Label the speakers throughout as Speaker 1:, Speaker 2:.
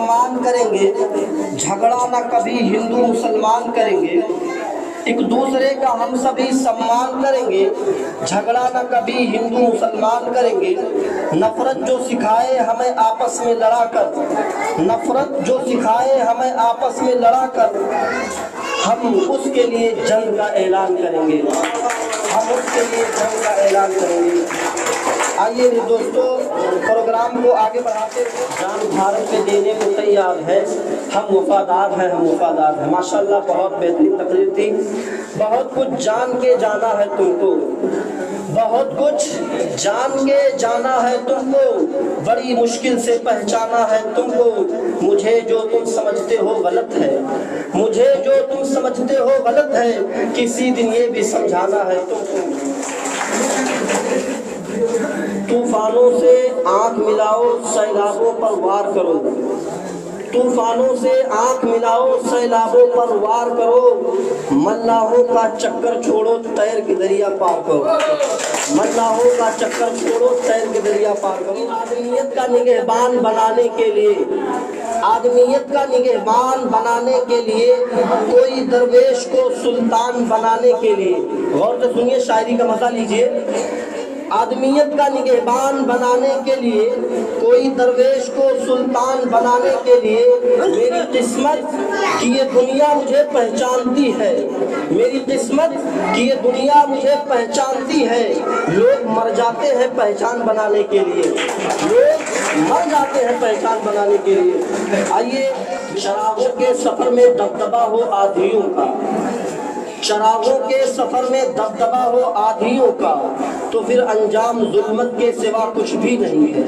Speaker 1: सम्मान करेंगे, झगड़ा न कभी हिंदू मुसलमान करेंगे। एक दूसरे का हम सभी सम्मान करेंगे, झगड़ा न कभी हिंदू मुसलमान करेंगे। नफरत जो सिखाए हमें आपस में लड़ाकर, नफरत जो सिखाए हमें आपस में लड़ाकर, हम उसके लिए जंग का ऐलान करेंगे, हम उसके लिए जंग का ऐलान करेंगे। आइए दोस्तों, प्रोग्राम को आगे बढ़ाते हुए जान भारत में देने को तैयार है, हम वफादार हैं, हम वफादार हैं। माशाल्लाह बहुत बेहतरीन तकरीर थी। बहुत कुछ जान के जाना है तुमको, बहुत कुछ जान के जाना है तुमको, बड़ी मुश्किल से पहचाना है तुमको। मुझे जो तुम समझते हो गलत है, मुझे जो तुम समझते हो गलत है, किसी दिन ये भी समझाना है तुमको। तूफानों से आंख मिलाओ, सैलाबों पर वार करो, तूफानों से आंख मिलाओ, सैलाबों पर वार करो। मल्लाहों का चक्कर छोड़ो, तैर के दरिया पार करो, मल्लाहों का चक्कर छोड़ो, तैर के दरिया पार करो। आदमियत का निगहबान बनाने के लिए, आदमियत का निगहबान बनाने के लिए, कोई दरवेश को सुल्तान बनाने के लिए, गौर से सुनिए, शायरी का मजा लीजिए। आदमियत का निगहबान बनाने के लिए, कोई दरवेश को सुल्तान बनाने के लिए, मेरी किस्मत कि ये दुनिया मुझे पहचानती है, मेरी किस्मत कि ये दुनिया मुझे पहचानती है। लोग मर जाते हैं पहचान बनाने के लिए, लोग मर जाते हैं पहचान बनाने के लिए। आइए, शराबों के सफर में दबदबा हो आधियों का, चरागों के सफर में दबदबा हो आधियों का, तो फिर अंजाम जुल्मत के सिवा कुछ भी नहीं है।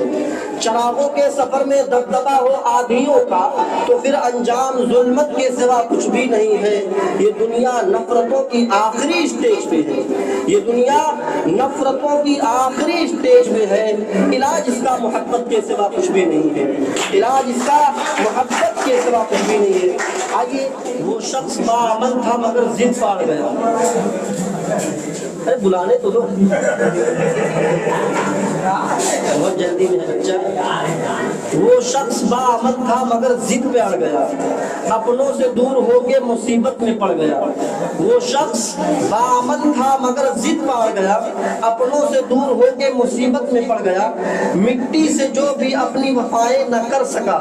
Speaker 1: चरागों के सफर में दबदबा हो आधियों का, तो फिर अंजाम जुल्मत के सिवा कुछ भी नहीं है। ये दुनिया नफरतों की आखिरी स्टेज पे है, ये दुनिया नफरतों की आखिरी स्टेज पे है। इलाज इसका मोहब्बत के सिवा कुछ भी नहीं है, इलाज इसका मोहब्बत के सिवा कुछ भी नहीं है। आइए, वो शख्स बाअमल था मगर जिद पाड़ गया। अरे बुलाने तो दो, बहुत जल्दी में है बच्चा। वो शख्स बाअमल था मगर जिद पे अड़ गया, अपनों से दूर होके मुसीबत में पड़ गया। वो शख्स बाअमल था मगर जिद पे अड़ गया, अपनों से दूर होके मुसीबत में पड़ गया। मिट्टी से जो भी अपनी वफाएं न कर सका,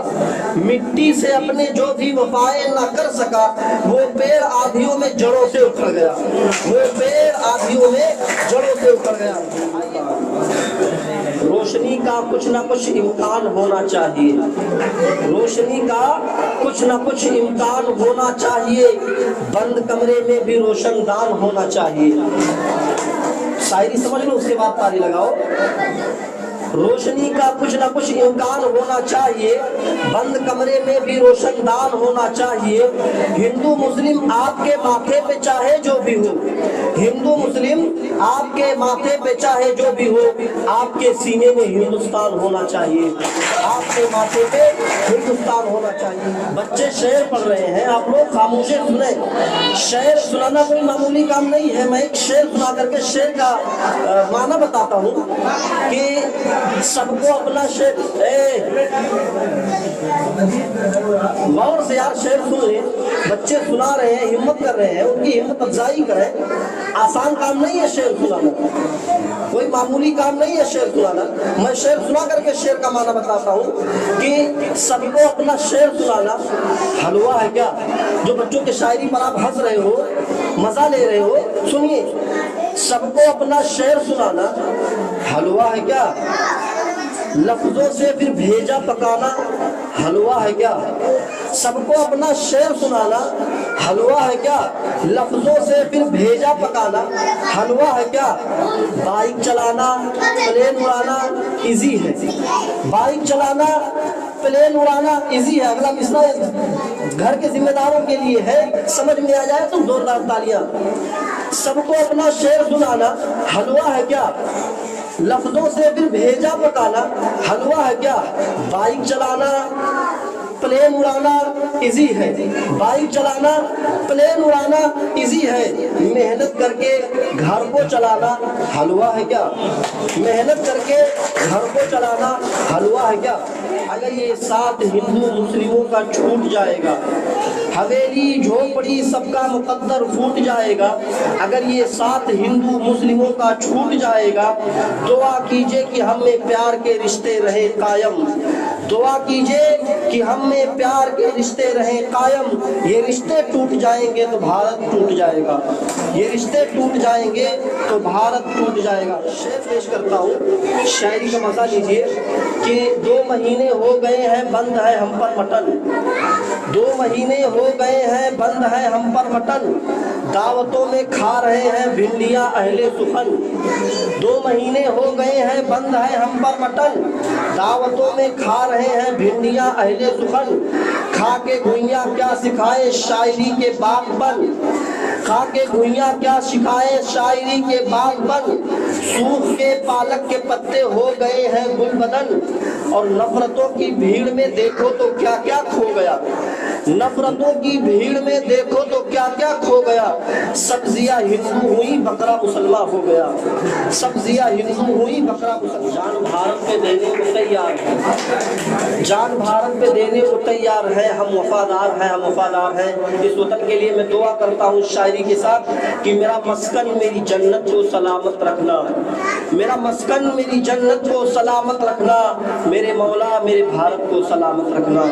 Speaker 1: मिट्टी से अपने जो भी वफाएं न कर सका, वो पेड़ आधियों में जड़ों से उखड़ गया, वो पेड़ आधियों में जड़ों से उखड़ गया। रोशनी का कुछ ना कुछ इम्कान होना चाहिए, रोशनी का कुछ ना कुछ इम्कान होना चाहिए, बंद कमरे में भी रोशनदान होना चाहिए। शायरी समझ लो, उसके बाद ताली लगाओ। रोशनी का कुछ ना कुछ इम्कान होना चाहिए, बंद कमरे में भी रोशनदान होना चाहिए। हिंदू मुस्लिम आपके माथे पे चाहे जो भी हो, हिंदू मुस्लिम आपके माथे पे चाहे जो भी हो, आपके सीने में हिंदुस्तान होना चाहिए, आपके माथे पे हिंदुस्तान होना चाहिए। बच्चे शेर पढ़ रहे हैं, आप लोग खामोशी सुने। शेर सुनाना कोई मामूली काम नहीं है। मैं एक शेर सुना करके शेर का माना बताता हूँ कि सबको अपना शेर, गौर से यार शेर सुन ले। बच्चे सुना रहे हैं, हिम्मत कर रहे हैं, उनकी हिम्मत अफजाई करें। आसान काम नहीं है शेर सुनाना, कोई मामूली काम नहीं है शेर सुनाना। मैं शेर सुना करके शेर का माना बताता हूँ कि सबको अपना शेर सुनाना हलवा है क्या? जो बच्चों की शायरी पर आप हंस रहे हो, मजा ले रहे हो, सुनिए। सबको अपना शेर सुनाना हलवा है क्या? लफ्जों से फिर भेजा पकाना हलवा है क्या? सबको अपना शेर सुनाना हलवा है क्या? लफ्जों से फिर भेजा पकाना हलवा है क्या? बाइक चलाना प्लेन उड़ाना इजी है, बाइक चलाना प्लेन उड़ाना इजी है। अगला मिसरा घर के जिम्मेदारों के लिए है, समझ में आ जाए तो जोरदार तालियां। सबको अपना शेर सुनाना हलवा है क्या? लफ्जों से फिर भेजा पकाना हलवा है क्या? बाइक चलाना प्लेन उड़ाना इजी है, बाइक चलाना प्लेन उड़ाना इजी है। मेहनत करके घर को चलाना हलवा है क्या? मेहनत करके घर को चलाना हलवा है क्या? اگر یہ ساتھ ہندو مسلموں کا چھوٹ جائے گا، حویلی جھوپڑی سب کا مقدر پھوٹ جائے گا، اگر یہ ساتھ ہندو مسلموں کا چھوٹ جائے گا، دعا کیجئے کہ ہم میں پیار کے رشتے رہے قائم، دعا کیجئے کہ ہم میں پیار کے رشتے رہیں قائم۔ یہ رشتے ٹوٹ جائیں گے تو بھارت ٹوٹ جائے گا، یہ رشتے ٹوٹ جائیں گے تو بھارت ٹوٹ جائے گا۔ شعر پیش کرتا ہوں، شاعری کا مزہ لیجئے کہ 2 مہینے ہو گئے ہیں بند ہے ہم پر مٹن، 2 مہینے ہو گئے ہیں بند ہے ہم پر مٹن، دعوتوں میں کھا رہے ہیں بھنڈیاں اہل سخن، 2 مہینے ہو گئے ہیں بند ہے ہم پر مٹن، دعوتوں میں کھا رہے ہیں بھنڈیاں اہل سخن، کھا کے گھوئیاں کیا سکھائے شاعری کے باغ بن، کھا کے گھوئیاں کیا سکھائے شاعری کے باغ بن، سوکھ کے پالک کے پتے ہو گئے ہیں گل بدن، اور نفرتوں کی بھیڑ میں دیکھو تو کیا کیا کھو گیا، نفرتوں کی بھیڑ میں دیکھو تو کیا کیا کھو گیا، سبزیاں ہندو ہوئی بکرا مسلمان ہو گیا، سبزیاں ہندو ہوئی بکرا مسلمان۔ جان بھارت پہ دینے کو تیار ہے، جان بھارت پہ دینے کو تیار ہے، ہم وفادار ہیں، ہم وفادار ہیں اس وطن کے لیے۔ میں دعا کرتا ہوں شاعری کے ساتھ کہ میرا مسکن میری جنت کو سلامت رکھنا، میرا مسکن میری جنت کو سلامت رکھنا، میرے مولا میرے بھارت کو سلامت رکھنا،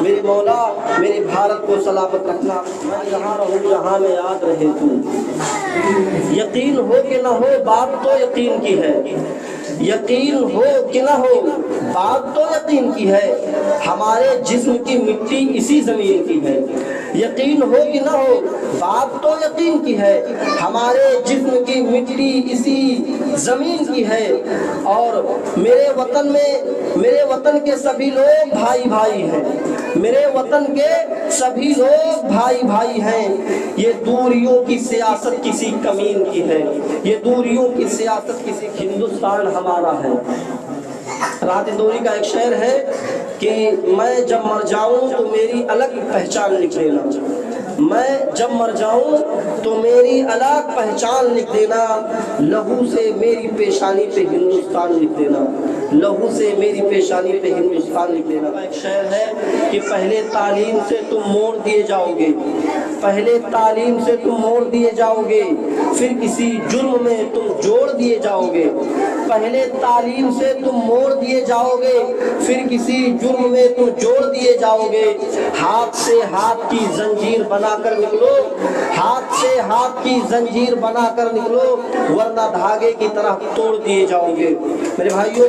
Speaker 1: میرے مولا میرے بھارت کو سلامت رکھنا۔ میں جہاں رہوں جہاں میں یاد رہے تو، یقین ہو کہ نہ ہو بات تو یقین کی ہے، یقین ہو کہ نہ ہو بات تو یقین کی ہے، ہمارے جسم کی مٹی اسی زمین کی ہے، یقین ہو کہ نہ ہو بات تو یقین کی ہے، ہمارے جسم کی مٹی اسی زمین کی ہے، اور میرے وطن کے سبھی لوگ بھائی بھائی ہیں، میرے وطن کے سبھی لوگ بھائی بھائی ہیں، یہ دوریوں کی سیاست کسی کمین کی ہے، یہ دوریوں کی سیاست کسی، ہندوستان ہمارا ہے۔ راحت اندوری کا ایک شعر ہے کہ میں جب مر جاؤں تو میری الگ پہچان لکھ دینا، میں جب مر جاؤں تو میری الگ پہچان لکھ دینا، لہو سے میری پیشانی پہ ہندوستان لکھ دینا، لہو سے میری پیشانی پہ ہندوستان لکھ دینا۔ ایک شعر ہے کہ پہلے تعلیم سے تم موڑ دیے جاؤ گے، پہلے تعلیم سے تم موڑ دیے جاؤ گے، پھر کسی جرم میں تم جوڑ دیے جاؤ گے، پہلے تعلیم سے تم موڑ دیے جاؤ گے، پھر کسی جرم میں تم جوڑ دیے جاؤ گے، ہاتھ سے ہاتھ کی زنجیر بنا کر نکلو، ہاتھ سے ہاتھ کی زنجیر بنا کر نکلو، ورنہ دھاگے کی طرح توڑ دیے جاؤ گے۔ میرے بھائیوں